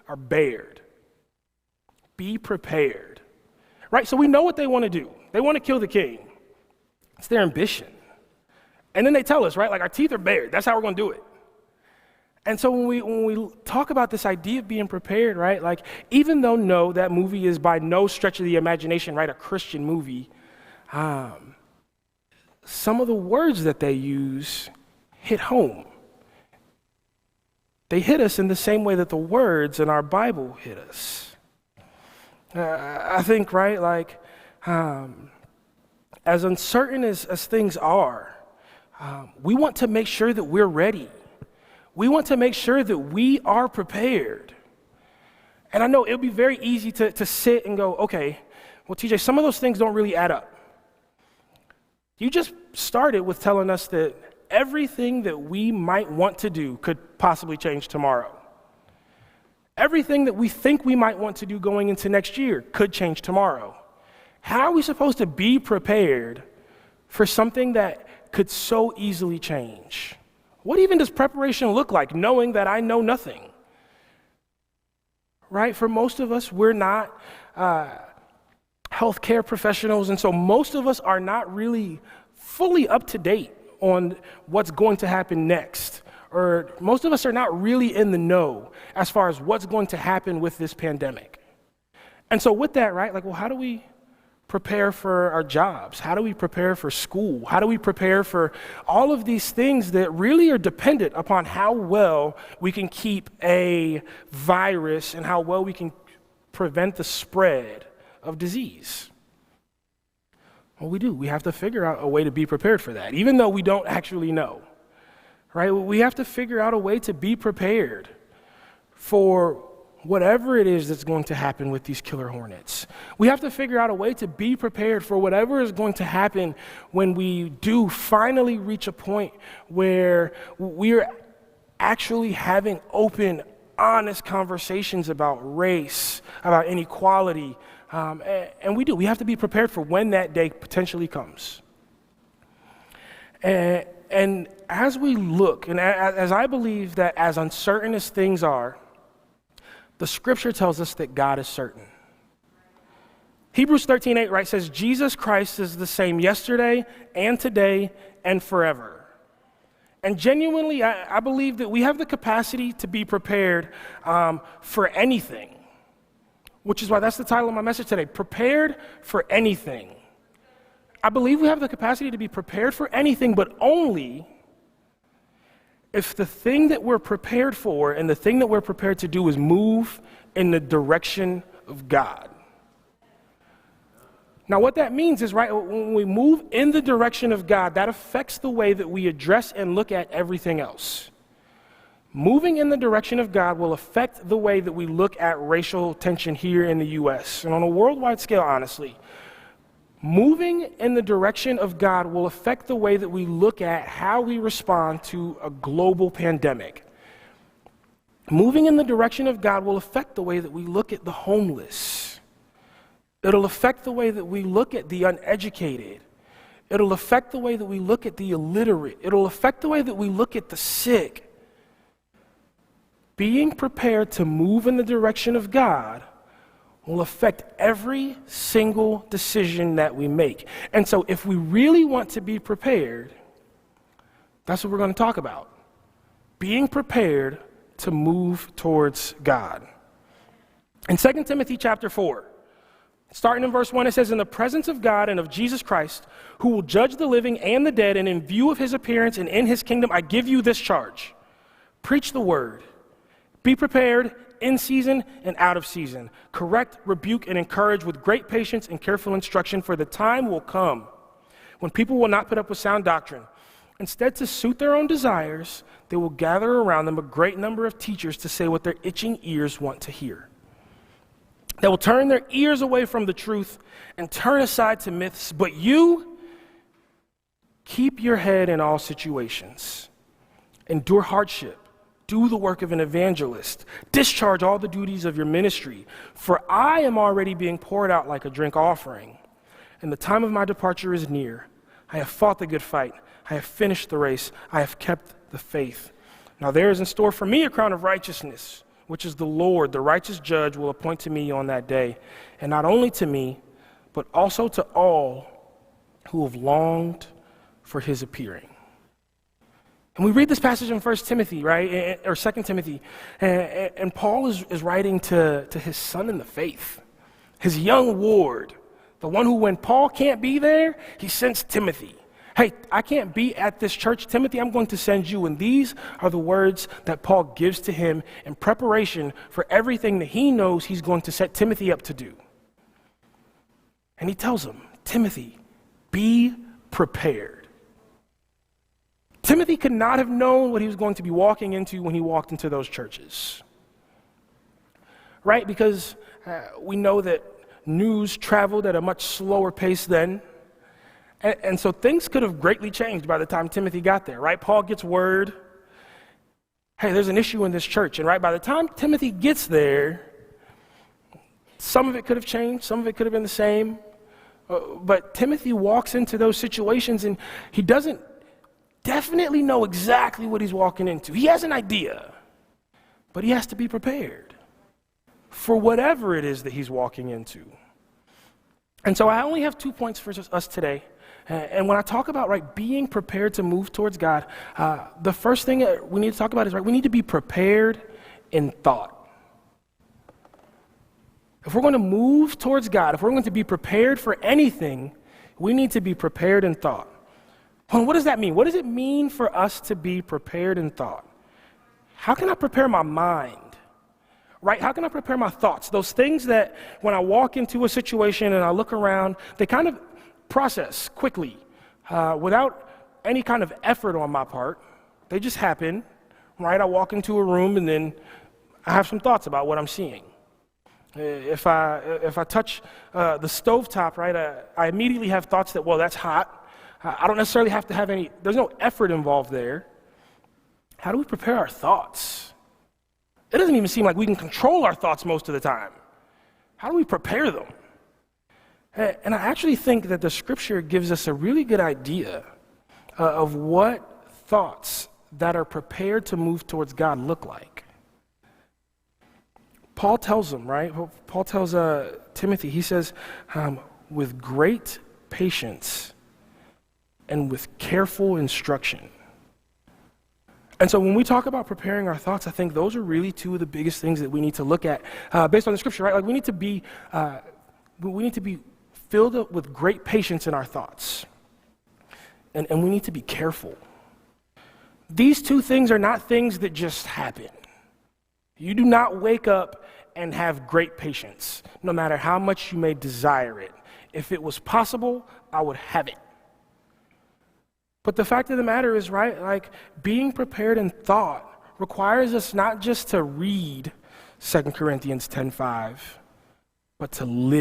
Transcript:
are bared. Be prepared. Right? So we know what they want to do. They want to kill the king. It's their ambition. And then they tell us, right, like our teeth are bared. That's how we're going to do it. And so when we talk about this idea of being prepared, right, like even though no, that movie is by no stretch of the imagination, right, a Christian movie, some of the words that they use hit home. They hit us in the same way that the words in our Bible hit us. I think, right, like as uncertain as things are, we want to make sure that we're ready. We want to make sure that we are prepared. And I know it would be very easy to sit and go, okay, well, TJ, some of those things don't really add up. You just started with telling us that everything that we might want to do could possibly change tomorrow. Everything that we think we might want to do going into next year could change tomorrow. How are we supposed to be prepared for something that could so easily change? What even does preparation look like, knowing that I know nothing? Right? For most of us, we're not healthcare professionals, and so most of us are not really fully up to date on what's going to happen next. Or most of us are not really in the know as far as what's going to happen with this pandemic. And so with that, right, like, well, how do we prepare for our jobs? How do we prepare for school? How do we prepare for all of these things that really are dependent upon how well we can keep a virus and how well we can prevent the spread of disease? Well, we do. We have to figure out a way to be prepared for that, even though we don't actually know, right? We have to figure out a way to be prepared for whatever it is that's going to happen with these killer hornets. We have to figure out a way to be prepared for whatever is going to happen when we do finally reach a point where we're actually having open, honest conversations about race, about inequality, and we have to be prepared for when that day potentially comes. And as we look, and as I believe that as uncertain as things are, the scripture tells us that God is certain. Hebrews 13:8, right, says, Jesus Christ is the same yesterday and today and forever. And genuinely, I believe that we have the capacity to be prepared for anything, which is why that's the title of my message today, Prepared for Anything. I believe we have the capacity to be prepared for anything, but only if the thing that we're prepared for and the thing that we're prepared to do is move in the direction of God. Now, what that means is, right, when we move in the direction of God, that affects the way that we address and look at everything else. Moving in the direction of God will affect the way that we look at racial tension here in the U.S. and on a worldwide scale, honestly. Moving in the direction of God will affect the way that we look at how we respond to a global pandemic. Moving in the direction of God will affect the way that we look at the homeless. It'll affect the way that we look at the uneducated. It'll affect the way that we look at the illiterate. It'll affect the way that we look at the sick. Being prepared to move in the direction of God will affect every single decision that we make. And so if we really want to be prepared, that's what we're going to talk about. Being prepared to move towards God. In 2 Timothy chapter 4, starting in verse 1, it says, in the presence of God and of Jesus Christ, who will judge the living and the dead, and in view of his appearance and in his kingdom, I give you this charge. Preach the word. Be prepared in season and out of season. Correct, rebuke, and encourage with great patience and careful instruction, for the time will come when people will not put up with sound doctrine. Instead, to suit their own desires, they will gather around them a great number of teachers to say what their itching ears want to hear. They will turn their ears away from the truth and turn aside to myths, but you keep your head in all situations. Endure hardship. Do the work of an evangelist. Discharge all the duties of your ministry. For I am already being poured out like a drink offering, and the time of my departure is near. I have fought the good fight. I have finished the race. I have kept the faith. Now there is in store for me a crown of righteousness, which is the Lord, the righteous judge, will appoint to me on that day, and not only to me, but also to all who have longed for his appearing. And we read this passage in 1 Timothy, right, or 2 Timothy, and Paul is writing to his son in the faith, his young ward, the one who, when Paul can't be there, he sends Timothy. Hey, I can't be at this church, Timothy, I'm going to send you. And these are the words that Paul gives to him in preparation for everything that he knows he's going to set Timothy up to do. And he tells him, Timothy, be prepared. Timothy could not have known what he was going to be walking into when he walked into those churches. Right? Because we know that news traveled at a much slower pace then. And so things could have greatly changed by the time Timothy got there, right? Paul gets word, hey, there's an issue in this church. And right by the time Timothy gets there, some of it could have changed, some of it could have been the same. But Timothy walks into those situations and he doesn't definitely know exactly what he's walking into. He has an idea, but he has to be prepared for whatever it is that he's walking into. And so I only have 2 points for us today. And when I talk about, right, being prepared to move towards God, the first thing we need to talk about is, right, we need to be prepared in thought. If we're going to move towards God, if we're going to be prepared for anything, we need to be prepared in thought. Well, what does that mean? What does it mean for us to be prepared in thought? How can I prepare my mind? Right? How can I prepare my thoughts? Those things that when I walk into a situation and I look around, they kind of process quickly without any kind of effort on my part. They just happen, right? I walk into a room and then I have some thoughts about what I'm seeing. If I touch the stovetop, right, I immediately have thoughts that, well, that's hot. I don't necessarily have to have there's no effort involved there. How do we prepare our thoughts? It doesn't even seem like we can control our thoughts most of the time. How do we prepare them? And I actually think that the scripture gives us a really good idea of what thoughts that are prepared to move towards God look like. Paul tells them, right? Paul tells Timothy, he says, with great patience and with careful instruction. And so when we talk about preparing our thoughts, I think those are really two of the biggest things that we need to look at based on the scripture, right? Like we need to be filled up with great patience in our thoughts. And we need to be careful. These two things are not things that just happen. You do not wake up and have great patience, no matter how much you may desire it. If it was possible, I would have it. But the fact of the matter is, right, like being prepared in thought requires us not just to read 2 Corinthians 10:5, but to live